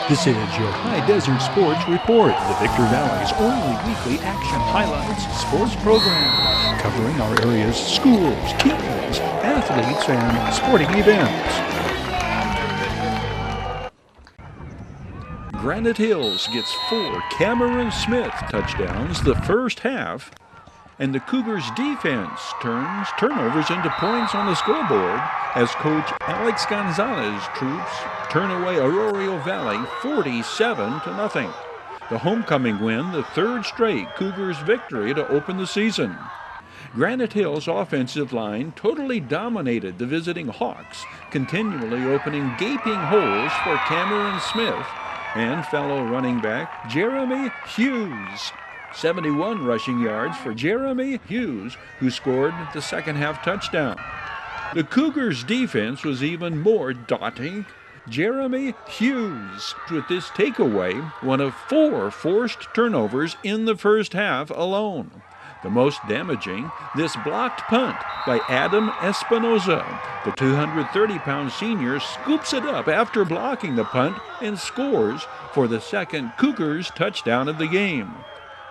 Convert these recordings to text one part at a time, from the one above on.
This is your Hdsr Sports Report, the Victor Valley's only weekly action highlights sports program, covering our area's schools, teams, athletes, and sporting events. Granite Hills gets 4 Cameron Smith touchdowns the first half, and the Cougars' defense turns turnovers into points on the scoreboard as Coach Alex Gonzalez's troops turn away Arroyo Valley 47-0. The homecoming win, the third straight Cougars victory to open the season. Granite Hills' offensive line totally dominated the visiting Hawks, continually opening gaping holes for Cameron Smith and fellow running back Jeremy Hughes. 71 rushing yards for Jeremy Hughes, who scored the second half touchdown. The Cougars' defense was even more daunting. Jeremy Hughes, with this takeaway, one of 4 forced turnovers in the first half alone. The most damaging, this blocked punt by Adam Espinoza. The 230-pound senior scoops it up after blocking the punt and scores for the second Cougars touchdown of the game.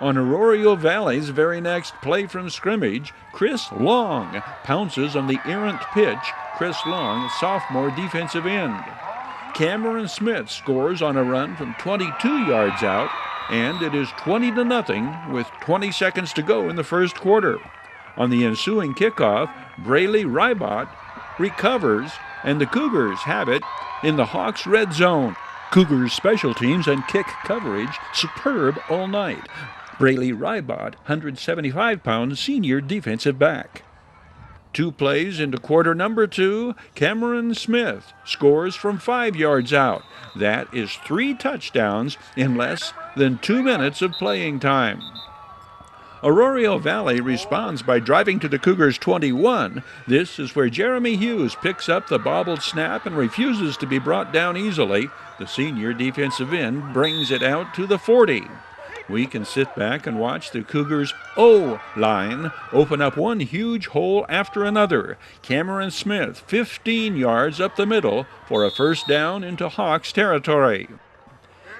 On Arroyo Valley's very next play from scrimmage, Chris Long pounces on the errant pitch. Chris Long, sophomore defensive end. Cameron Smith scores on a run from 22 yards out, and it is 20-0 with 20 seconds to go in the first quarter. On the ensuing kickoff, Braley Rybot recovers, and the Cougars have it in the Hawks' red zone. Cougars' special teams and kick coverage superb all night. Braley Rybot, 175-pound senior defensive back. 2 plays into quarter number 2, Cameron Smith scores from 5 yards out. That is 3 touchdowns in less than 2 minutes of playing time. Arroyo Valley responds by driving to the Cougars' 21. This is where Jeremy Hughes picks up the bobbled snap and refuses to be brought down easily. The senior defensive end brings it out to the 40. We can sit back and watch the Cougars' O-line open up one huge hole after another. Cameron Smith, 15 yards up the middle for a first down into Hawks territory.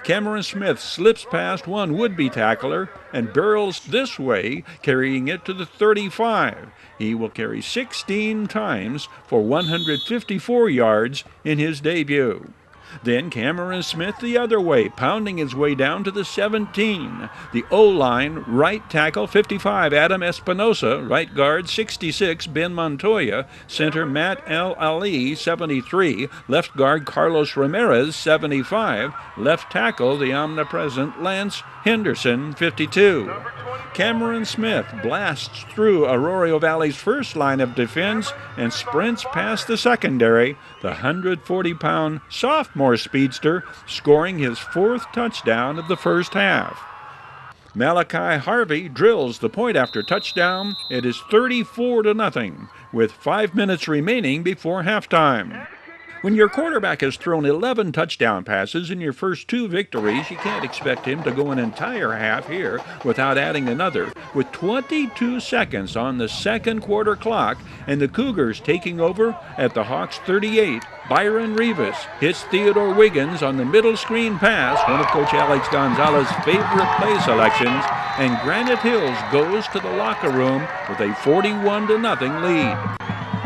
Cameron Smith slips past one would-be tackler and barrels this way, carrying it to the 35. He will carry 16 times for 154 yards in his debut. Then Cameron Smith the other way, pounding his way down to the 17. The O-line, right tackle 55, Adam Espinosa, right guard 66, Ben Montoya, center Matt El Ali, 73, left guard Carlos Ramirez, 75, left tackle the omnipresent Lance Henderson, 52. Cameron Smith blasts through Arroyo Valley's first line of defense and sprints past the secondary, the 140-pound sophomore speedster scoring his 4th touchdown of the first half. Malachi Harvey drills the point after touchdown. It is 34-0 with 5 minutes remaining before halftime. When your quarterback has thrown 11 touchdown passes in your first 2 victories, you can't expect him to go an entire half here without adding another. With 22 seconds on the second quarter clock and the Cougars taking over at the Hawks' 38, Byron Rivas hits Theodore Wiggins on the middle screen pass, one of Coach Alex Gonzalez's favorite play selections, and Granite Hills goes to the locker room with a 41-0 lead.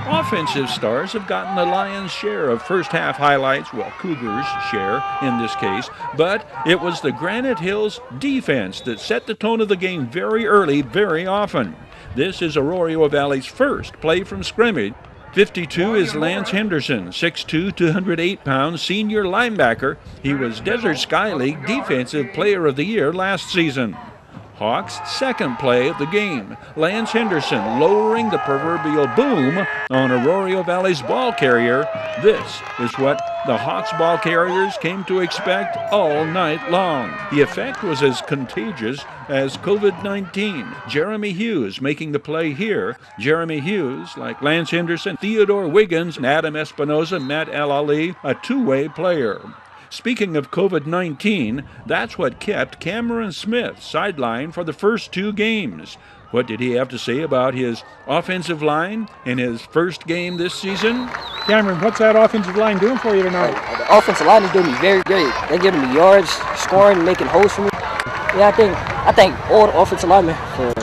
Offensive stars have gotten the lion's share of first-half highlights, well, Cougars' share in this case, but it was the Granite Hills defense that set the tone of the game very early, very often. This is Arroyo Valley's first play from scrimmage. 52 is Lance Henderson, 6'2", 208-pound senior linebacker. He was Desert Sky League Defensive Player of the Year last season. Hawks' second play of the game. Lance Henderson lowering the proverbial boom on Arroyo Valley's ball carrier. This is what the Hawks ball carriers came to expect all night long. The effect was as contagious as COVID-19. Jeremy Hughes making the play here. Jeremy Hughes, like Lance Henderson, Theodore Wiggins, and Adam Espinosa, Matt El Ali, a 2-way player. Speaking of COVID-19, that's what kept Cameron Smith sidelined for the first 2 games. What did he have to say about his offensive line in his first game this season? Cameron, what's that offensive line doing for you tonight? The offensive line is doing me very great. They're giving me yards, scoring, making holes for me. Yeah, I thank all the offensive linemen for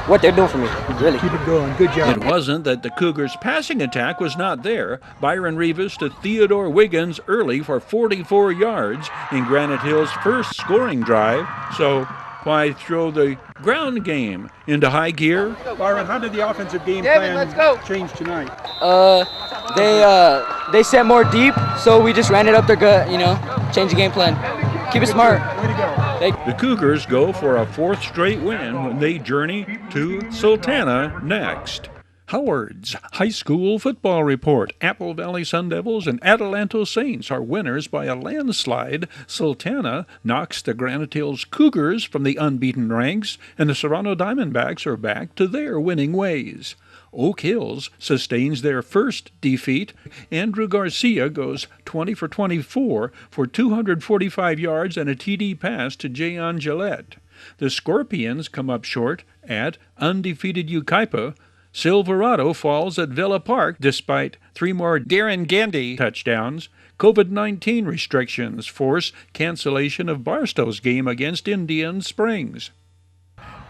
what they're doing for me, really. Keep it going. Good job. It wasn't that the Cougars' passing attack was not there. Byron Rivas to Theodore Wiggins early for 44 yards in Granite Hill's first scoring drive. So why throw the ground game into high gear? Byron, how did the offensive game plan change tonight? They sent more deep, so we just ran it up their gut, change the game plan. Keep it smart. Way to go. The Cougars go for a 4th straight win when they journey to Sultana next. Howard's High School Football Report. Apple Valley Sun Devils and Adelanto Saints are winners by a landslide. Sultana knocks the Granite Hills Cougars from the unbeaten ranks, and the Serrano Diamondbacks are back to their winning ways. Oak Hills sustains their first defeat. Andrew Garcia goes 20 for 24 for 245 yards and a TD pass to Jayon Gillette. The Scorpions come up short at undefeated Yucaipa. Silverado falls at Villa Park despite 3 more Darren Gandy touchdowns. COVID-19 restrictions force cancellation of Barstow's game against Indian Springs.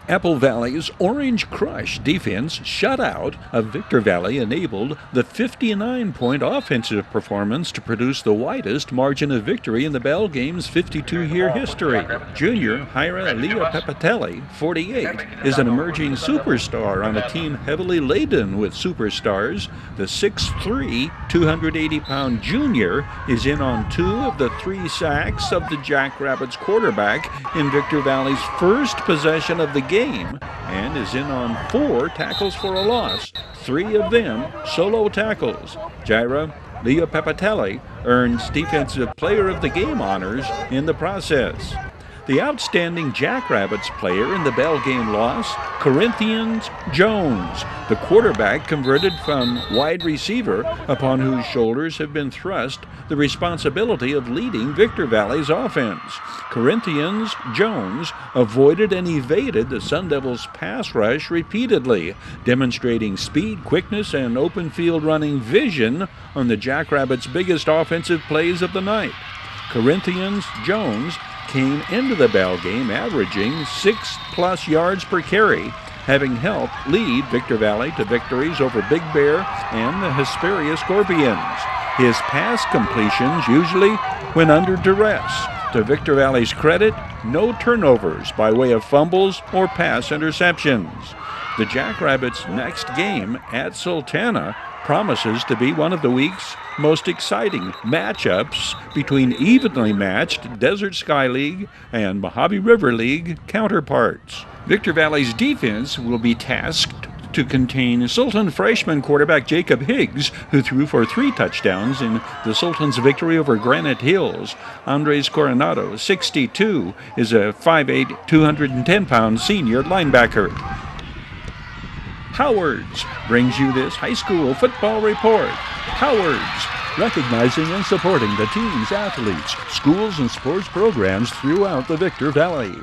Apple Valley's Orange Crush defense shutout of Victor Valley enabled the 59-point offensive performance to produce the widest margin of victory in the Bell Game's 52-year history. Junior Hira Leah Pepatelli, 48, is an emerging superstar on a team heavily laden with superstars. The 6'3", 280-pound junior is in on 2 of the 3 sacks of the Jackrabbits quarterback in Victor Valley's first possession of the game, and is in on 4 tackles for a loss, 3 of them solo tackles. Jaira Leah Pepatelli earns Defensive Player of the Game honors in the process. The outstanding Jackrabbits player in the Bell Game loss, Corinthians Jones, the quarterback converted from wide receiver, upon whose shoulders have been thrust the responsibility of leading Victor Valley's offense. Corinthians Jones avoided and evaded the Sun Devils' pass rush repeatedly, demonstrating speed, quickness, and open field running vision on the Jackrabbits' biggest offensive plays of the night. Corinthians Jones came into the Bell Game averaging 6+ yards per carry, having helped lead Victor Valley to victories over Big Bear and the Hesperia Scorpions. His pass completions usually went under duress. To Victor Valley's credit, no turnovers by way of fumbles or pass interceptions. The Jackrabbits' next game at Sultana promises to be one of the week's most exciting matchups between evenly matched Desert Sky League and Mojave River League counterparts. Victor Valley's defense will be tasked to contain Sultan freshman quarterback Jacob Higgs, who threw for 3 touchdowns in the Sultan's victory over Granite Hills. Andres Coronado, 62, is a 5'8", 210-pound senior linebacker. Howard's brings you this high school football report. Howard's, recognizing and supporting the team's athletes, schools, and sports programs throughout the Victor Valley.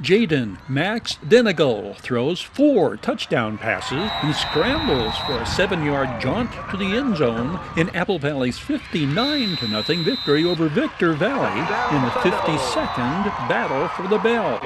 Jaden Max Denegal throws 4 touchdown passes and scrambles for a 7-yard jaunt to the end zone in Apple Valley's 59-0 victory over Victor Valley in the 52nd battle for the Bell.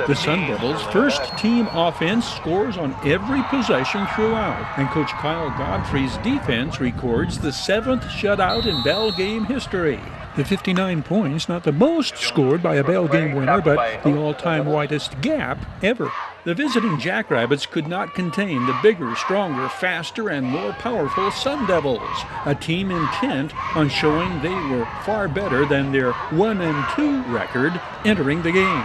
The Sun Devils' first-team offense scores on every possession throughout, and Coach Kyle Godfrey's defense records the 7th shutout in Bell Game history. The 59 points, not the most scored by a Bell Game winner, but the all-time widest gap ever. The visiting Jackrabbits could not contain the bigger, stronger, faster, and more powerful Sun Devils, a team intent on showing they were far better than their 1-2 record entering the game.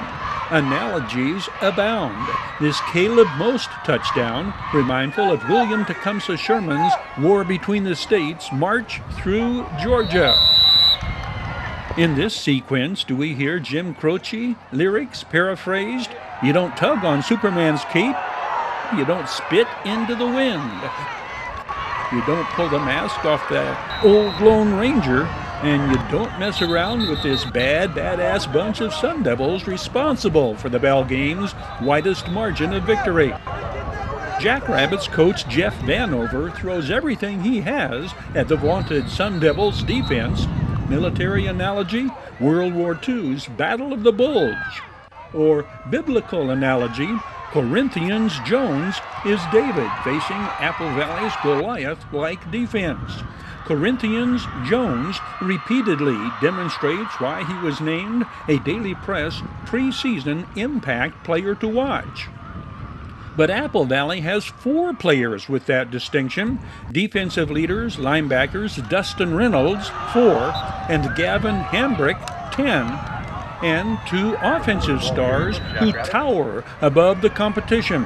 Analogies abound. This Caleb Most touchdown, remindful of William Tecumseh Sherman's War Between the States march through Georgia. In this sequence, do we hear Jim Croce lyrics paraphrased? You don't tug on Superman's cape. You don't spit into the wind. You don't pull the mask off that old Lone Ranger. And you don't mess around with this badass bunch of Sun Devils responsible for the Bell Game's widest margin of victory. Jackrabbits coach Jeff Vanover throws everything he has at the vaunted Sun Devils defense. Military analogy, World War II's Battle of the Bulge. Or biblical analogy, Corinthians Jones is David facing Apple Valley's Goliath-like defense. Corinthians Jones repeatedly demonstrates why he was named a Daily Press preseason impact player to watch. But Apple Valley has 4 players with that distinction. Defensive leaders, linebackers Dustin Reynolds, 4, and Gavin Hambrick, 10, and 2 offensive stars who tower above the competition.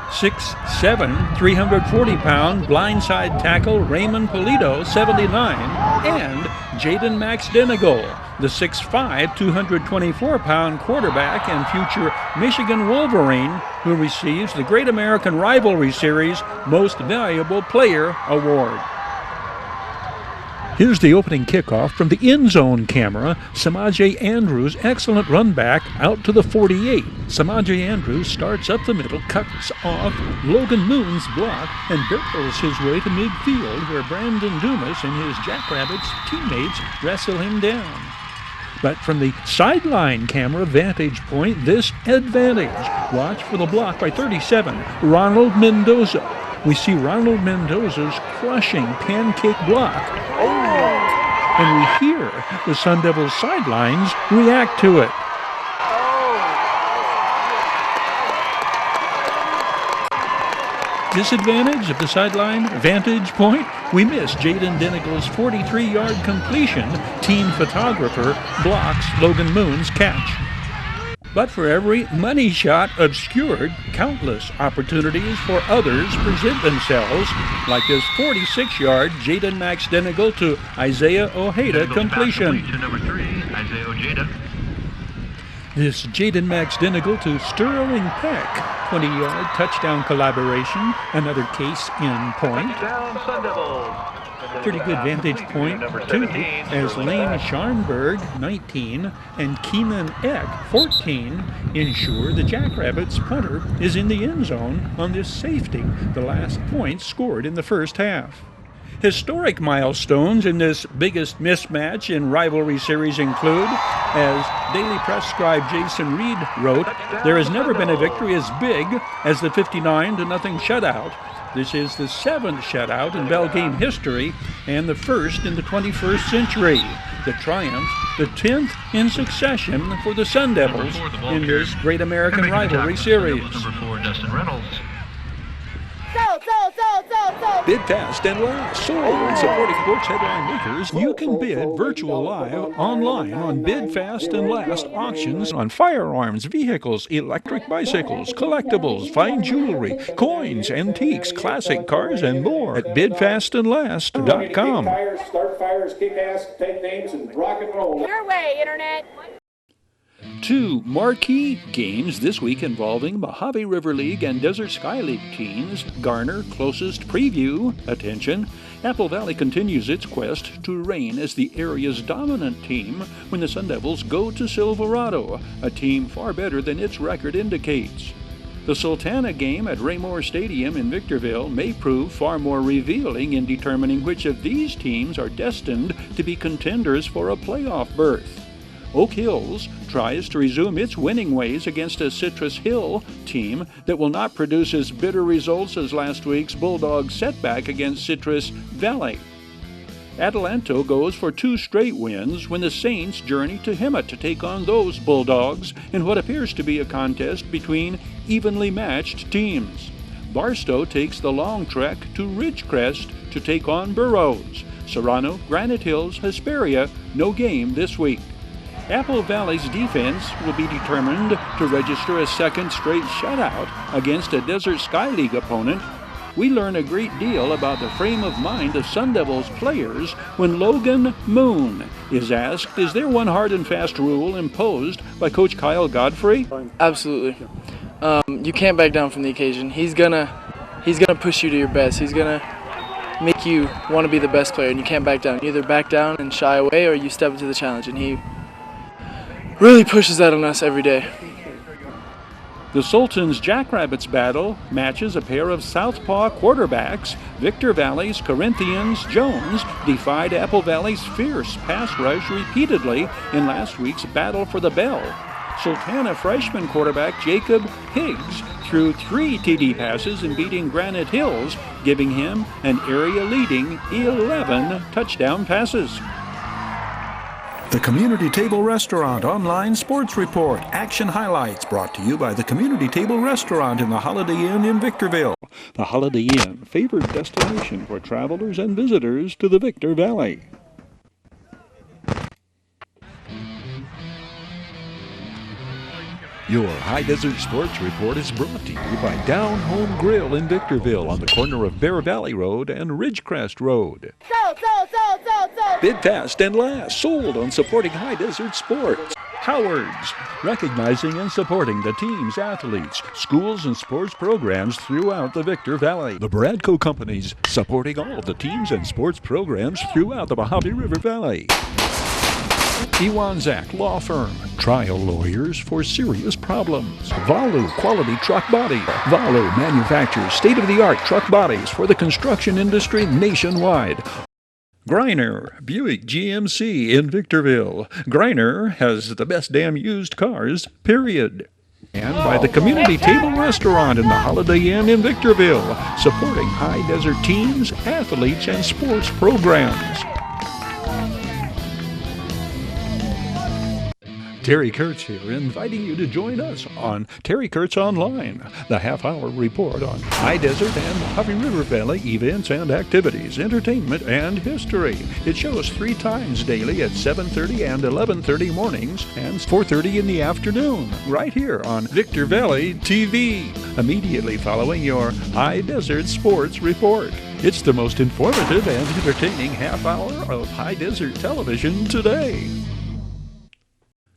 6'7", 340-pound blindside tackle Raymond Polito, 79, and Jaden Max Denigal, the 6'5", 224-pound quarterback and future Michigan Wolverine, who receives the Great American Rivalry Series Most Valuable Player Award. Here's the opening kickoff from the end zone camera. Samaje Andrews' excellent run back out to the 48. Samaje Andrews starts up the middle, cuts off Logan Moon's block, and barrels his way to midfield, where Brandon Dumas and his Jackrabbits teammates wrestle him down. But from the sideline camera vantage point, this advantage. Watch for the block by 37, Ronald Mendoza. We see Ronald Mendoza's crushing pancake block. And we hear the Sun Devils sidelines react to it. Disadvantage of the sideline vantage point? We miss Jaden Denigal's 43-yard completion. Team photographer blocks Logan Moon's catch. But for every money shot obscured, countless opportunities for others present themselves, like this 46-yard Jaden Max Denigal to Isaiah Ojeda completion. To number 3, Isaiah Ojeda. This Jaden Max Denigal to Sterling Peck, 20-yard touchdown collaboration, another case in point. Touchdown, Sun Devils. Pretty good vantage point, too, as Lane Scharnberg, 19, and Keenan Eck, 14, ensure the Jackrabbits punter is in the end zone on this safety, the last point scored in the first half. Historic milestones in this biggest mismatch in rivalry series include, as Daily Press scribe Jason Reed wrote, there has never been a victory as big as the 59-0 shutout. This is the 7th shutout in Bell Game history and the first in the 21st century. The triumph, the 10th in succession for the Sun Devils in this Great American Rivalry Series. Number 4, Dustin Reynolds. Bid fast and last. So, in supporting sports headline makers, you can bid virtual live online on Bid Fast and Last auctions on firearms, vehicles, electric bicycles, collectibles, fine jewelry, coins, antiques, classic cars, and more at bidfastandlast.com. Start fires, kick ass, take names, and rock and roll. Your way, Internet. 2 marquee games this week involving Mojave River League and Desert Sky League teams garner closest preview attention. Apple Valley continues its quest to reign as the area's dominant team when the Sun Devils go to Silverado, a team far better than its record indicates. The Sultana game at Raymore Stadium in Victorville may prove far more revealing in determining which of these teams are destined to be contenders for a playoff berth. Oak Hills tries to resume its winning ways against a Citrus Hill team that will not produce as bitter results as last week's Bulldog setback against Citrus Valley. Atalanto goes for 2 straight wins when the Saints journey to Hemet to take on those Bulldogs in what appears to be a contest between evenly matched teams. Barstow takes the long trek to Ridgecrest to take on Burroughs. Serrano, Granite Hills, Hesperia, no game this week. Apple Valley's defense will be determined to register a second straight shutout against a Desert Sky League opponent. We learn a great deal about the frame of mind of Sun Devils players when Logan Moon is asked, is there one hard and fast rule imposed by Coach Kyle Godfrey? Absolutely. You can't back down from the occasion. He's gonna push you to your best. He's gonna make you want to be the best player, and you can't back down. You either back down and shy away, or you step into the challenge, and he really pushes that on us every day. The Sultans Jackrabbits battle matches a pair of southpaw quarterbacks. Victor Valley's Corinthians Jones defied Apple Valley's fierce pass rush repeatedly in last week's battle for the bell. Sultana freshman quarterback Jacob Higgs threw 3 TD passes in beating Granite Hills, giving him an area-leading 11 touchdown passes. The Community Table Restaurant Online Sports Report. Action highlights brought to you by the Community Table Restaurant in the Holiday Inn in Victorville. The Holiday Inn, favored destination for travelers and visitors to the Victor Valley. Your High Desert Sports Report is brought to you by Down Home Grill in Victorville on the corner of Bear Valley Road and Ridgecrest Road. Bid fast and last, sold on supporting High Desert sports. Howard's, recognizing and supporting the teams, athletes, schools, and sports programs throughout the Victor Valley. The Bradco Companies, supporting all of the teams and sports programs throughout the Mojave River Valley. Iwanzak Law Firm, trial lawyers for serious problems. Valu Quality Truck Body. Valu manufactures state-of-the-art truck bodies for the construction industry nationwide. Greiner Buick GMC in Victorville. Greiner has the best damn used cars, period. And by the Community Table Restaurant in the Holiday Inn in Victorville, supporting High Desert teams, athletes, and sports programs. Terry Kurtz here, inviting you to join us on Terry Kurtz Online, the half-hour report on High Desert and Mojave River Valley events and activities, entertainment, and history. It shows 3 times daily at 7:30 and 11:30 mornings and 4:30 in the afternoon, right here on Victor Valley TV, immediately following your High Desert Sports Report. It's the most informative and entertaining half-hour of High Desert television today.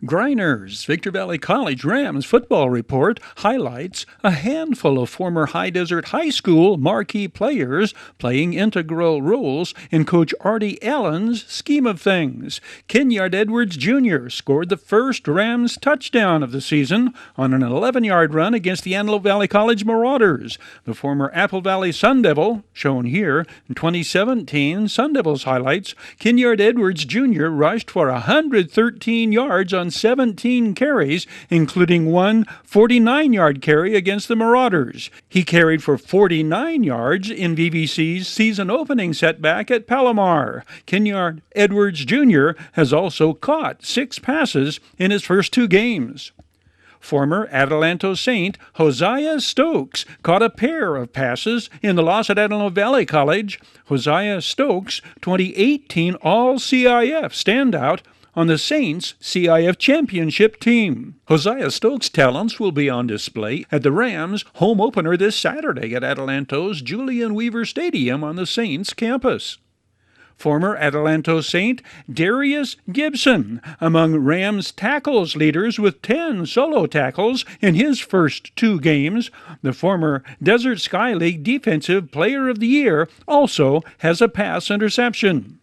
Greiner's Victor Valley College Rams football report highlights a handful of former High Desert High School marquee players playing integral roles in Coach Artie Allen's scheme of things. Kenyard Edwards Jr. scored the first Rams touchdown of the season on an 11-yard run against the Antelope Valley College Marauders. The former Apple Valley Sun Devil, shown here in 2017 Sun Devils highlights, Kenyard Edwards Jr. rushed for 113 yards on 17 carries, including one 49-yard carry against the Marauders. He carried for 49 yards in VVC's season opening setback at Palomar. Kenyard Edwards Jr. has also caught 6 passes in his first 2 games. Former Adelanto Saint Hosea Stokes caught a pair of passes in the loss at Antelope Valley College. Hosea Stokes, 2018 All-CIF standout on the Saints CIF championship team. Hosea Stokes' talents will be on display at the Rams' home opener this Saturday at Adelanto's Julian Weaver Stadium on the Saints campus. Former Adelanto Saint Darius Gibson, among Rams tackles leaders with 10 solo tackles in his first 2 games. The former Desert Sky League Defensive Player of the Year also has a pass interception.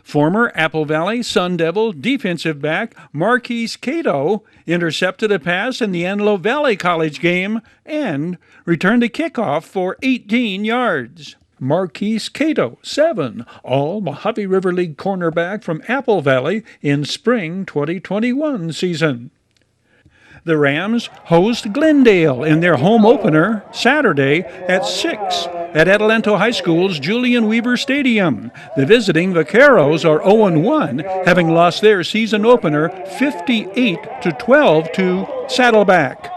Former Apple Valley Sun Devil defensive back Marquise Cato intercepted a pass in the Antelope Valley College game and returned a kickoff for 18 yards. Marquise Cato, 7, All-Mojave River League cornerback from Apple Valley in spring 2021 season. The Rams host Glendale in their home opener Saturday at 6 at Adelanto High School's Julian Weaver Stadium. The visiting Vaqueros are 0-1, having lost their season opener 58-12 to Saddleback.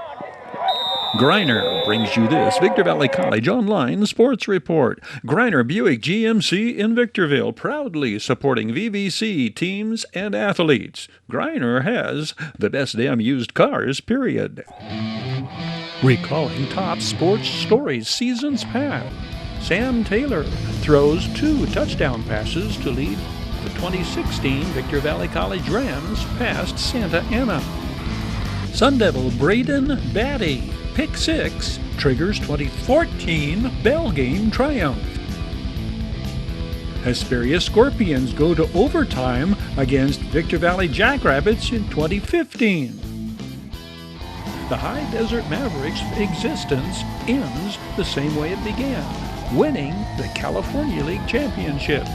Greiner brings you this Victor Valley College Online Sports Report. Greiner Buick GMC in Victorville, proudly supporting VVC teams and athletes. Greiner has the best damn used cars, period. Recalling top sports stories seasons past, Sam Taylor throws 2 touchdown passes to lead the 2016 Victor Valley College Rams past Santa Ana. Sun Devil Braden Batty, pick 6, triggers 2014 Bell game triumph. Hesperia Scorpions go to overtime against Victor Valley Jackrabbits in 2015. The High Desert Mavericks' existence ends the same way it began, winning the California League Championship.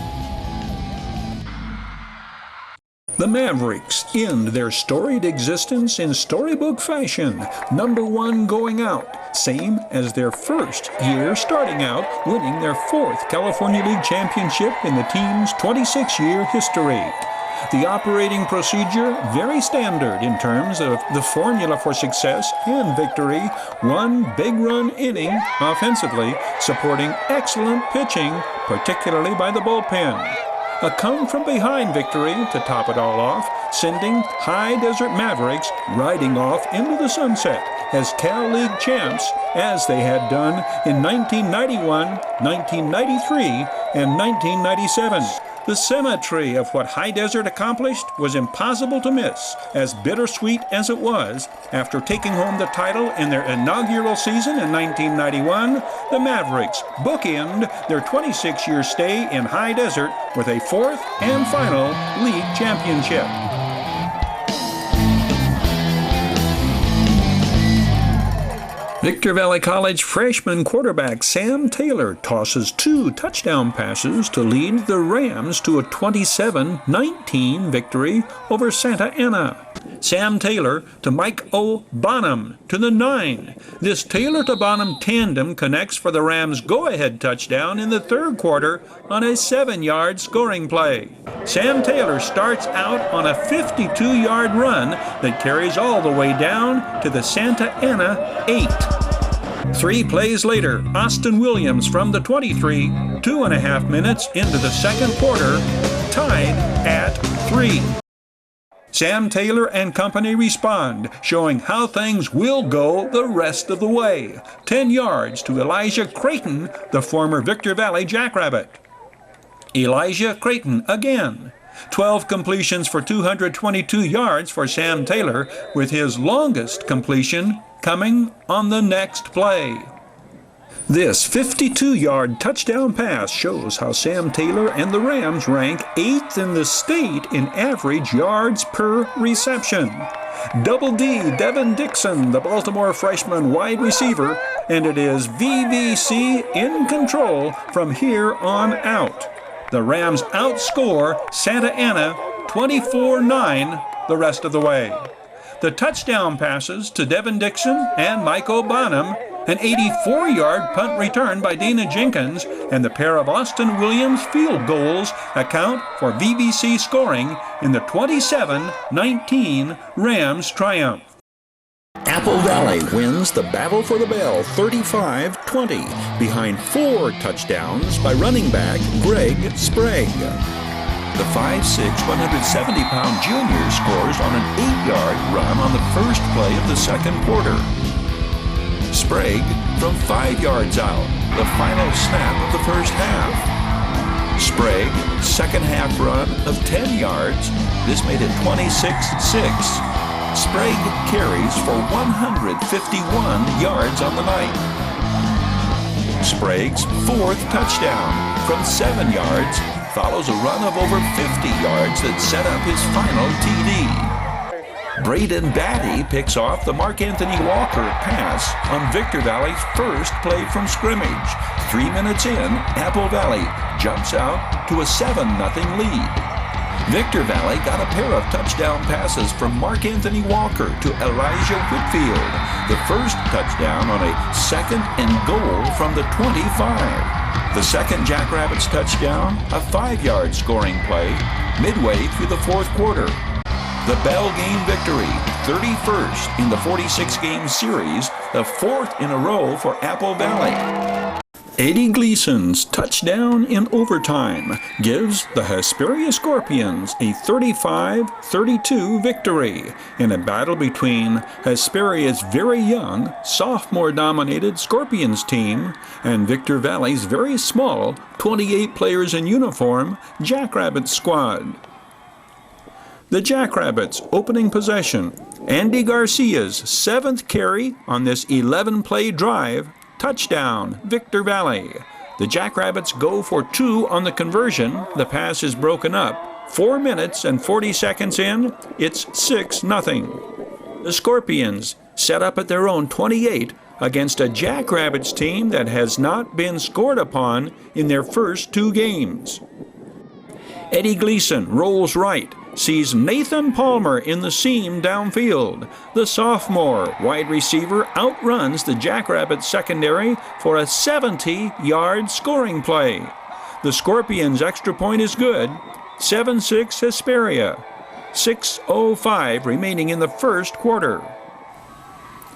The Mavericks end their storied existence in storybook fashion, #1 going out, same as their first year starting out, winning their 4th California League Championship in the team's 26-year history. The operating procedure, very standard in terms of the formula for success and victory. One big run inning offensively, supporting excellent pitching, particularly by the bullpen. A come-from-behind victory to top it all off, sending High Desert Mavericks riding off into the sunset as Cal League champs, as they had done in 1991, 1993, and 1997. The symmetry of what High Desert accomplished was impossible to miss, as bittersweet as it was. After taking home the title in their inaugural season in 1991, the Mavericks bookend their 26-year stay in High Desert with a 4th and final league championship. Victor Valley College freshman quarterback Sam Taylor tosses 2 touchdown passes to lead the Rams to a 27-19 victory over Santa Ana. Sam Taylor to Mike O. Bonham to the 9. This Taylor to Bonham tandem connects for the Rams' go-ahead touchdown in the 3rd quarter on a 7-yard scoring play. Sam Taylor starts out on a 52-yard run that carries all the way down to the Santa Ana 8. 3 plays later, Austin Williams from the 23, 2.5 minutes into the 2nd quarter, tied at 3. Sam Taylor and company respond, showing how things will go the rest of the way. 10 yards to Elijah Creighton, the former Victor Valley Jackrabbit. Elijah Creighton again. 12 completions for 222 yards for Sam Taylor, with his longest completion coming on the next play. This 52-yard touchdown pass shows how Sam Taylor and the Rams rank 8th in the state in average yards per reception. Double D Devin Dixon, the Baltimore freshman wide receiver, and it is VVC in control from here on out. The Rams outscore Santa Ana 24-9 the rest of the way. The touchdown passes to Devin Dixon and Mike O'Bonham, an 84-yard punt return by Dana Jenkins, and the pair of Austin Williams field goals account for VVC scoring in the 27-19 Rams triumph. Apple Valley wins the Battle for the Bell 35-20 behind 4 touchdowns by running back Greg Sprague. The 5'6", 170-pound junior scores on an 8-yard run on the first play of the 2nd quarter. Sprague from 5 yards out, the final snap of the first half. Sprague, 2nd half run of 10 yards. This made it 26-6. Sprague carries for 151 yards on the night. Sprague's 4th touchdown from 7 yards follows a run of over 50 yards that set up his final TD. Braden Batty picks off the Mark Anthony Walker pass on Victor Valley's first play from scrimmage. 3 minutes in, Apple Valley jumps out to a 7-0 lead. Victor Valley got a pair of touchdown passes from Mark Anthony Walker to Elijah Whitfield. The first touchdown on a 2nd and goal from the 25. The 2nd Jackrabbits touchdown, a 5-yard scoring play, midway through the 4th quarter. The Bell game victory, 31st in the 46-game series, the 4th in a row for Apple Valley. Eddie Gleason's touchdown in overtime gives the Hesperia Scorpions a 35-32 victory in a battle between Hesperia's very young, sophomore-dominated Scorpions team and Victor Valley's very small, 28 players in uniform, Jackrabbits squad. The Jackrabbits opening possession, Andy Garcia's 7th carry on this 11-play drive, touchdown, Victor Valley. The Jackrabbits go for 2 on the conversion. The pass is broken up. 4 minutes and 40 seconds in, it's 6-0. The Scorpions set up at their own 28 against a Jackrabbits team that has not been scored upon in their first 2 games. Eddie Gleason rolls right, sees Nathan Palmer in the seam downfield. The sophomore wide receiver outruns the Jackrabbits secondary for a 70-yard scoring play. The Scorpions' extra point is good. 7-6 Hesperia. 6:05 remaining in the first quarter.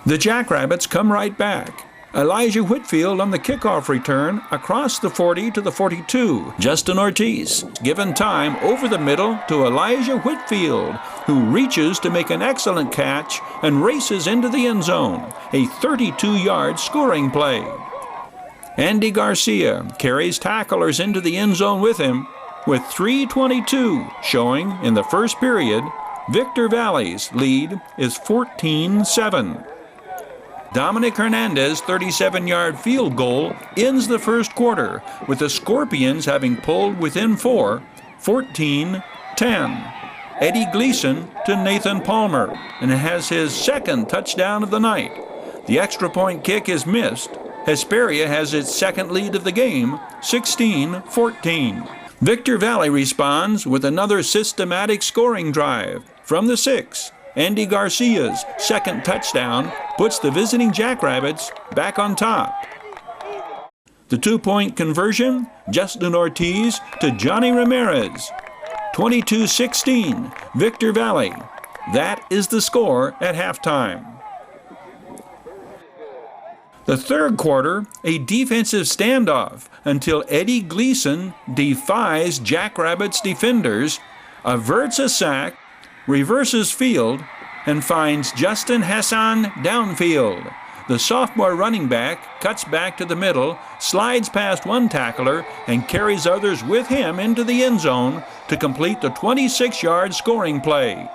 The Jackrabbits come right back. Elijah Whitfield on the kickoff return across the 40 to the 42. Justin Ortiz given time over the middle to Elijah Whitfield, who reaches to make an excellent catch and races into the end zone. A 32-yard scoring play. Andy Garcia carries tacklers into the end zone with him, with 3:22 showing in the first period. Victor Valley's lead is 14-7. Dominic Hernandez' 37-yard field goal ends the first quarter, with the Scorpions having pulled within 4, 14-10. Eddie Gleason to Nathan Palmer, and has his second touchdown of the night. The extra point kick is missed. Hesperia has its second lead of the game, 16-14. Victor Valley responds with another systematic scoring drive from the 6. Andy Garcia's second touchdown puts the visiting Jackrabbits back on top. The 2-point conversion, Justin Ortiz to Johnny Ramirez. 22-16, Victor Valley. That is the score at halftime. The third quarter, a defensive standoff until Eddie Gleason defies Jackrabbits defenders, averts a sack, reverses field, and finds Justin Hassan downfield. The sophomore running back cuts back to the middle, slides past one tackler, and carries others with him into the end zone to complete the 26-yard scoring play.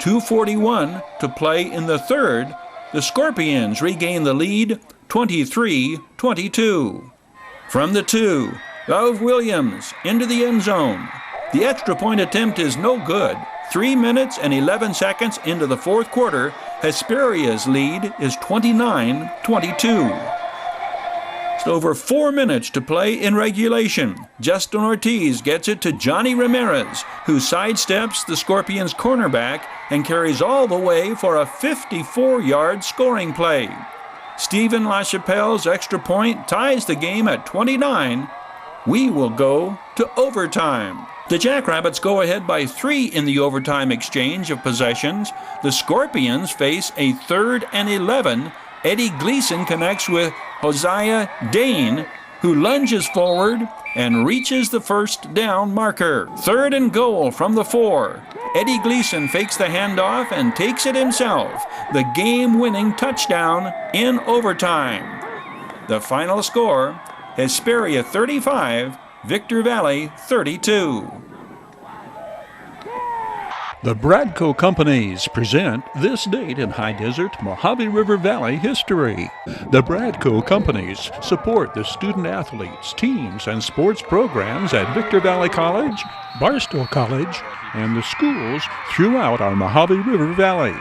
2:41 to play in the third. The Scorpions regain the lead, 23-22. From the 2, Love Williams into the end zone. The extra point attempt is no good. 3 minutes and 11 seconds into the fourth quarter, Hesperia's lead is 29-22. It's over 4 minutes to play in regulation. Justin Ortiz gets it to Johnny Ramirez, who sidesteps the Scorpions' cornerback and carries all the way for a 54-yard scoring play. Stephen LaChapelle's extra point ties the game at 29. We will go to overtime. The Jackrabbits go ahead by 3 in the overtime exchange of possessions. The Scorpions face a 3rd and 11. Eddie Gleason connects with Hosea Dane, who lunges forward and reaches the first down marker. 3rd and goal from the 4. Eddie Gleason fakes the handoff and takes it himself. The game-winning touchdown in overtime. The final score, Hesperia 35, Victor Valley 32. The Bradco Companies present This Date in High Desert Mojave River Valley History. The Bradco Companies support the student athletes, teams, and sports programs at Victor Valley College, Barstow College, and the schools throughout our Mojave River Valley.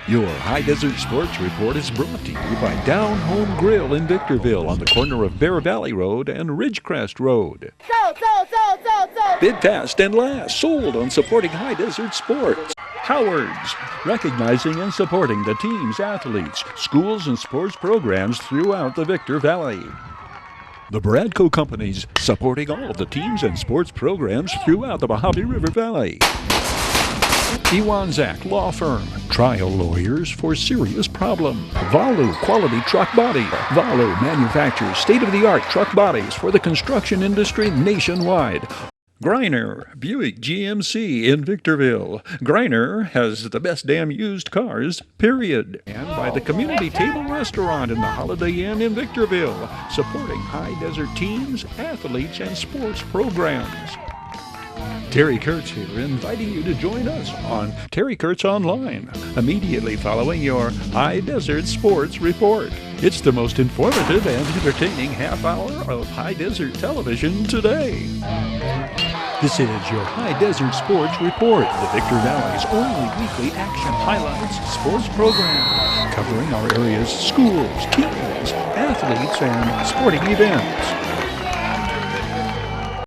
Your High Desert Sports Report is brought to you by Down Home Grill in Victorville on the corner of Bear Valley Road and Ridgecrest Road. Bid fast and last, sold on supporting High Desert sports. Howard's, recognizing and supporting the teams, athletes, schools, and sports programs throughout the Victor Valley. The Bradco Companies, supporting all of the teams and sports programs throughout the Mojave River Valley. Iwanzak Law Firm, trial lawyers for serious problems. Valu Quality Truck Body. Valu manufactures state-of-the-art truck bodies for the construction industry nationwide. Greiner Buick GMC in Victorville. Greiner has the best damn used cars, period. And by the Community Table Restaurant in the Holiday Inn in Victorville, supporting High Desert teams, athletes, and sports programs. Terry Kurtz here, inviting you to join us on Terry Kurtz Online, immediately following your Hdsr Sports Report. It's the most informative and entertaining half hour of High Desert television today. This is your Hdsr Sports Report, the Victor Valley's only weekly action highlights sports program, covering our area's schools, teams, athletes, and sporting events.